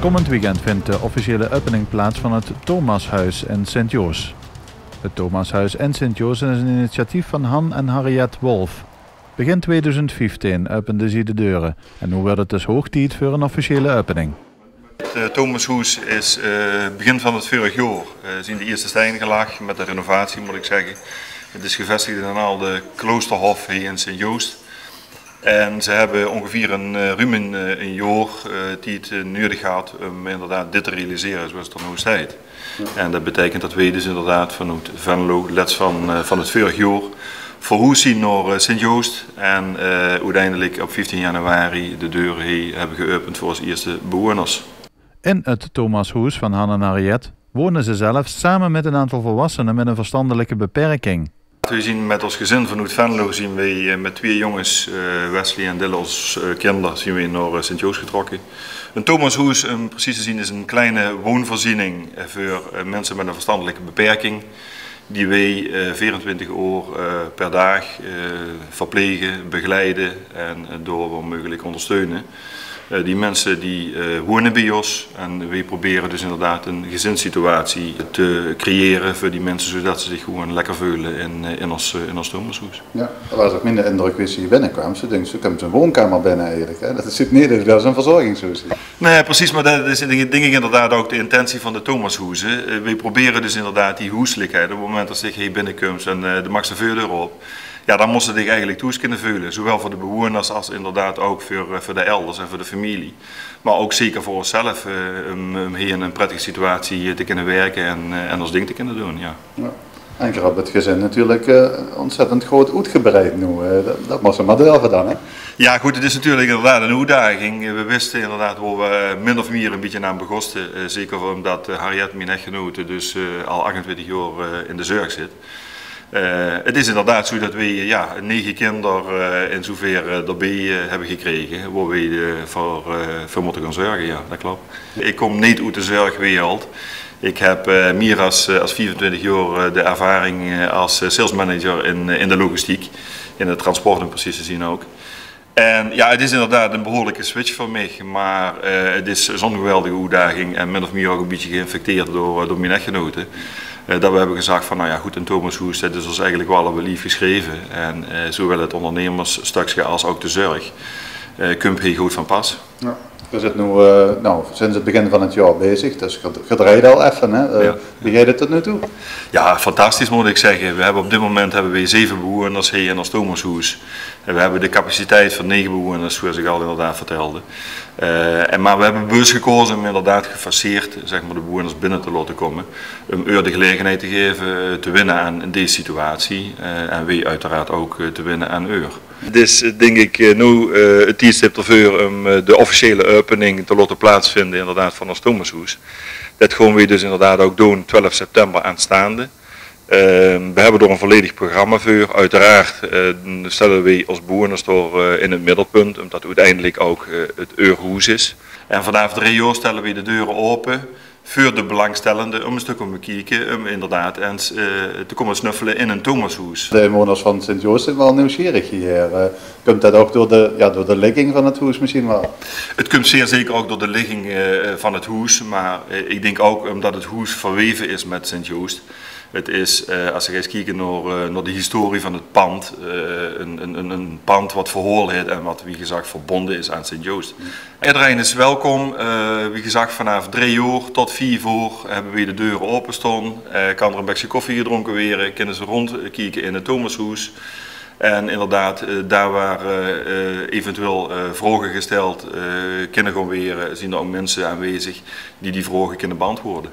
Komend weekend vindt de officiële opening plaats van het Thomashuis in Sint-Joos. Het Thomashuis in Sint-Joos is een initiatief van Han en Harriet Wolf. Begin 2015 openden ze de deuren en nu wordt het dus hoog tijd voor een officiële opening. Het Thomashuis is begin van het vorig jaar. Zien de eerste stenen gelegd met de renovatie, moet ik zeggen. Het is gevestigd in een oude kloosterhof hier in Sint-Joost. En ze hebben ongeveer ruim een jaar die het nodig gaat om inderdaad dit te realiseren zoals het er nu staat. En dat betekent dat wij dus inderdaad vanuit Venlo, lets van het vorig jaar, verhuisd zien naar Sint-Joost en uiteindelijk op 15 januari de deuren hier hebben geopend voor onze eerste bewoners. In het Thomashuis van Han en Harriet wonen ze zelf samen met een aantal volwassenen met een verstandelijke beperking. We zien met ons gezin vanuit Venlo zien we met 2 jongens, Wesley en Dille als kinderen, zien we naar Sint-Joost getrokken. Een Thomashuis, om precies te zien, is een kleine woonvoorziening voor mensen met een verstandelijke beperking. Die wij 24 uur per dag verplegen, begeleiden en door wel mogelijk ondersteunen. Die mensen die wonen bij ons en wij proberen dus inderdaad een gezinssituatie te creëren voor die mensen zodat ze zich gewoon lekker voelen in ons Thomashuis. Ja, dat was ook minder indruk als je binnenkwam. Ze denken, ze komt een woonkamer binnen eigenlijk. Hè? Dat zit niet, dat is een verzorgingshuis. Nee, precies, maar dat is denk ik inderdaad ook de intentie van de Thomashuizen. Wij proberen dus inderdaad die huiselijkheid, op het moment dat ze hier binnenkomt en de max de voordeur op. Ja, dan moesten ze zich eigenlijk thuis kunnen voelen. Zowel voor de bewoners als inderdaad ook voor de elders en voor de familie. Maar ook zeker voor onszelf om hier in een prettige situatie te kunnen werken en ons ding te kunnen doen. Ja. Ja. En ik heb het gezin natuurlijk ontzettend groot uitgebreid nu. Dat moest ze maar delven dan, hè? Ja goed, het is natuurlijk inderdaad een uitdaging. We wisten inderdaad waar we min of meer een beetje aan begosten. Zeker omdat Harriet, mijn echtgenote, dus al 28 jaar in de zorg zit. Het is inderdaad zo dat we 9 kinderen in zover erbij hebben gekregen, waar we voor moeten gaan zorgen, ja, dat klopt. Ik kom niet uit de zorgwereld. Ik heb meer als 24 jaar de ervaring als salesmanager in de logistiek, in het transport om precies te zien ook. En ja, het is inderdaad een behoorlijke switch voor mij, maar het is zo'n geweldige uitdaging en min of meer ook een beetje geïnfecteerd door mijn echtgenoten. Dat we hebben gezegd van, nou ja goed, een Thomashuis, dat is ons eigenlijk wel lief geschreven. En zowel het ondernemersstukje als ook de zorg komt hier goed van pas. Ja. We zitten nu sinds het begin van het jaar bezig, dus je draait al even. Hè? Ja. Wie gaat het tot nu toe? Ja, fantastisch moet ik zeggen. We hebben op dit moment 7 bewoners hier in ons Thomashuis. En we hebben de capaciteit van 9 bewoners, zoals ik al inderdaad vertelde. Maar we hebben bewust gekozen om inderdaad gefaseerd zeg maar, de bewoners binnen te laten komen. Om de gelegenheid te geven te winnen aan deze situatie. En wij uiteraard ook te winnen aan Het is denk ik nu het tijdstip ervoor om de officiële opening te laten plaatsvinden inderdaad, van ons Thomashuis. Dat gaan we dus inderdaad ook doen 12 september aanstaande. We hebben er een volledig programma voor. Uiteraard stellen we als bewoners door in het middelpunt, omdat het uiteindelijk ook het huis is. En vanaf 3 jaar stellen we de deuren open voor de belangstellenden om een stuk om te kijken, om inderdaad te komen snuffelen in een Thomashuis. De inwoners van Sint-Joost zijn wel nieuwsgierig hier. Komt dat ook door de ligging van het huis misschien wel? Het komt zeer zeker ook door de ligging van het huis, maar ik denk ook omdat het huis verweven is met Sint-Joost. Het is, als je eens kijkt naar de historie van het pand, een pand wat verhoord heeft en wat wie gezegd verbonden is aan Sint-Joost. Iedereen is welkom, wie gezegd vanaf 3 uur tot 4 uur hebben we de deuren openstaan. Kan er een bakje koffie gedronken worden, kunnen ze rondkijken in het Thomashuis. En inderdaad, daar waar eventueel vragen gesteld kunnen gaan worden, zien er ook mensen aanwezig die vragen kunnen beantwoorden.